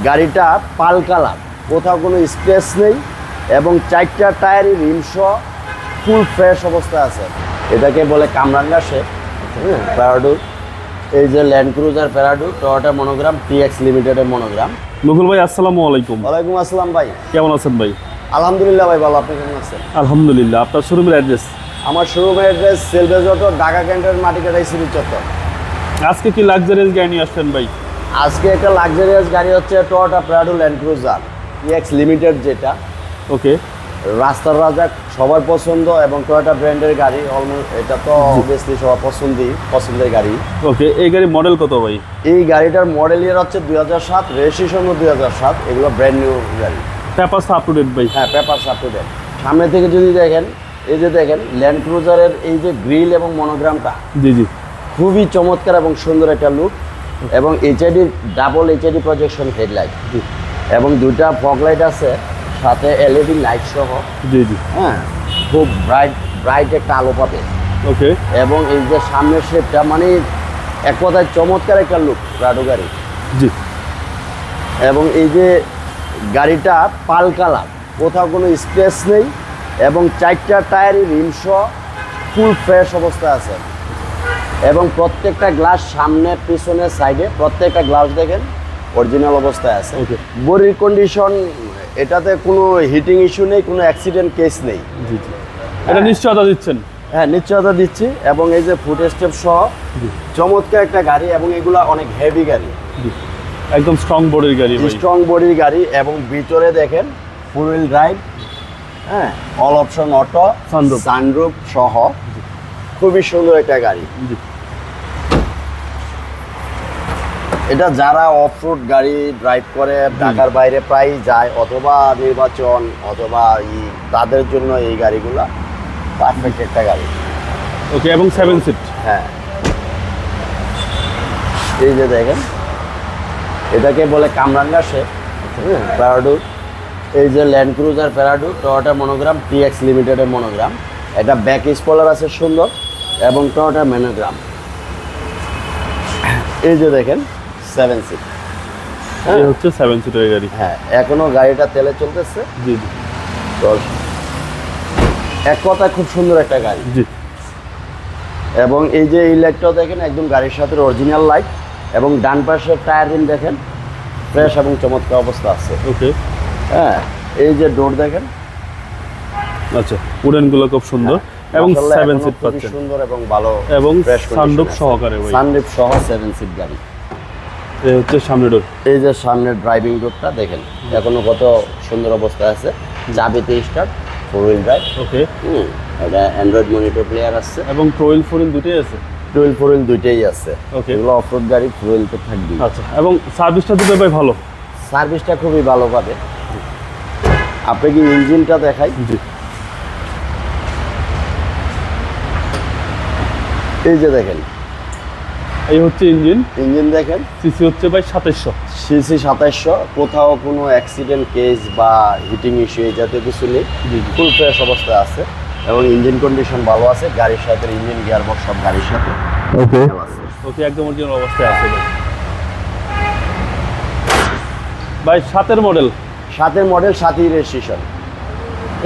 গাড়িটা পাল কালার, কোথাও কোনো স্ক্র্যাচ নেই এবং 4টা টায়ারই রিমসহ ফুল ফ্রেশ অবস্থায় আছে। এটাকে বলে কামরাঙ্গা শেপ। প্যারাডুর, এই যে Land Cruiser Prado, Toyota monogram, TX লিমিটেডের মনোগ্রাম। নকুল ভাই আসসালামু আলাইকুম। ওয়ালাইকুম আসসালাম ভাই, কেমন আছেন ভাই? আলহামদুলিল্লাহ ভাই ভালো, আপনি কেমন আছেন? আলহামদুলিল্লাহ। আপনার শোরুমের অ্যাড্রেস? আমার শোরুমের address Salvage Auto, Dhaka cantonment, মাটিকাটাই, সিটি চত্বর। আজকে কি লাক্সারিয়াস গাড়ি নিয়ে আসছেন ভাই? আজকে একটা লাক্সারিয়াস গাড়ি হচ্ছে Toyota Prado land cruiser TX limited, যেটা ওকে। রাস্তার রাজা, সবার পছন্দ এবং টয়োটা ব্র্যান্ডের গাড়ি। অলমোস্ট এটা তো অবভিয়াসলি সবার পছন্দের গাড়ি। ওকে, এই গাড়ির মডেল কত ভাই? এই গাড়িটার মডেল ইয়ার হচ্ছে 2007, রেজিস্ট্রেশন 2007। এগুলো ব্র্যান্ড নিউ গাড়ি। পেপারস আপ টু ডেট ভাই? হ্যাঁ, পেপারস আপ টু ডেট। সামনে থেকে যদি দেখেন, এই যে দেখেন ল্যান্ড ক্রুজারের এই যে গ্রিল এবং মনোগ্রামটা, জি জি, খুবই চমৎকার এবং সুন্দর একটা লুক। এবং HID double HID projection headlight এবং দুইটা ফগ লাইট আছে, সাথে এলইডি লাইট সহ। জি জি, হ্যাঁ, খুব ব্রাইট একটা আলো পাবে। ওকে। এবং এই যে সামনের শেপটা, মানে এক কথায় চমৎকার একটা লুক প্রাডো গাড়ি। জি। এবং এই যে গাড়িটা পাল কালার, কোথাও কোনো স্ক্র্যাচ নেই এবং 4টা টায়ারই রিমসহ ফুল ফ্রেশ অবস্থায় আছে। এবং প্রত্যেকটা গ্লাস সামনে পিছনে সাইডে প্রত্যেকটা গ্লাস দেখেন অরিজিনাল অবস্থায় আছে। ওকে। বডির কন্ডিশন, এটাতে কোনো হিটিং ইস্যু নেই, কোনো অ্যাক্সিডেন্ট কেস নেই। জি জি, এটা নিশ্চয়তা দিচ্ছেন? হ্যাঁ, নিশ্চয়তা দিচ্ছি। এবং এই যে ফুট স্টেপ সহ চমৎকার একটা গাড়ি, এবং এগুলা অনেক হেভি গাড়ি, একদম স্ট্রং বডির গাড়ি ভাই। স্ট্রং বডির গাড়ি। এবং ভিতরে দেখেন ফোর হুইল ড্রাইভ, হ্যাঁ, অল অপশন অটো, সানরুফ সহ খুবই সুন্দর একটা গাড়ি। জি। এটা যারা অফ রোড গাড়ি ড্রাইভ করে, ঢাকার বাইরে প্রায় যায়, অথবা নির্বাচন অথবা তাদের জন্য এই গাড়িগুলা পারফেক্ট একটা গাড়ি। ওকে, এবং 7 সিট? হ্যাঁ, এই যে দেখেন, এটাকে বলে কামরাঙ্গা শেপ। প্যারাডুর, এই যে Land Cruiser Prado, Toyota monogram, TX লিমিটেডের মনোগ্রাম। এটা ব্যাক স্পয়লার আছে সুন্দর, এবং টয়োটা মনোগ্রাম। এই যে দেখেন 7 সিট। এই হচ্ছে 7 সিটের গাড়ি। হ্যাঁ, এখনো গাড়িটা তেলে চলতেছে। জি জি, তো এক কথা খুব সুন্দর একটা গাড়ি। জি। এবং এই যে এই লাইটটাও দেখেন, একদম গাড়ির সাথে অরিজিনাল লাইট। এবং ডান পাশের টায়ার রিম দেখেন ফ্রেশ এবং চমৎকার অবস্থা আছে। ওকে। হ্যাঁ, এই যে ডোর দেখেন, আচ্ছা, উডেনগুলো খুব সুন্দর। এবং 7 সিট পাচ্ছেন, সুন্দর এবং ভালো, এবং সানরুফ সহকারে ভাই। সানরুফ সহ 7 সিট গাড়ি। এই হচ্ছে সামনের ডোর। এই যে সামনের ড্রাইভিং ডোরটা দেখেন, এখনো কত সুন্দর অবস্থায় আছে। চাবিতে স্টার্ট, ফোর হুইল ড্রাইভ। ওকে। এটা অ্যান্ড্রয়েড মনিটর প্লেয়ার আছে, এবং ট্রয়েল ফোরিল দুটোই আছে? টুয়েলভ ফোর হুইল দুইটাই আছে। ওকে। এগুলো অফ রোড গাড়ি, ফোর হুইল তো থাকবেই। আচ্ছা, এবং সার্ভিসটা দিবে ভাই ভালো? সার্ভিসটা খুবই ভালো পাবে। আপনি কি ইঞ্জিনটা দেখাই? জি। এই যে দেখেন, এই হচ্ছে ইঞ্জিন দেখেন। সিসি হচ্ছে ভাই 2700। সিসি 2700। কোথাও কোনো অ্যাক্সিডেন্ট কেস বা হিটিং ইস্যু এই জাতীয় কিছু নেই, ফুল ফ্রেশ অবস্থায় আছে। এবং ইঞ্জিন কন্ডিশন ভালো আছে, গাড়ির সাথে ইঞ্জিন গিয়ারবক্স সব গাড়ির সাথে ওকে আছে। ওকে, একদম অরিজিনাল অবস্থায় আছে ভাই। ভাই 7 মডেল? 7 model, 7ই registration.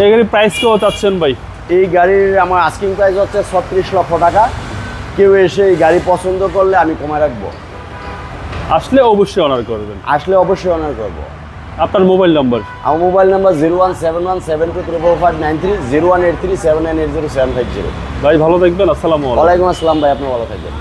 এই গাড়ির প্রাইস কেউ চাচ্ছেন ভাই? এই গাড়ির আমার আস্কিং প্রাইস হচ্ছে 36 লক্ষ টাকা। কেউ এসে এই গাড়ি পছন্দ করলে আমি কমায় রাখবো। আসলে অবশ্যই অনার করবেন? আসলে অবশ্যই অনার করবো। আপনার মোবাইল নাম্বার? আমার মোবাইল নাম্বার 017172345930, 0183798075। ভাই ভালো থাকবেন। আসসালামু আলাইকুম। ওয়ালাইকুম আসসালাম ভাই, আপনি ভালো থাকবেন।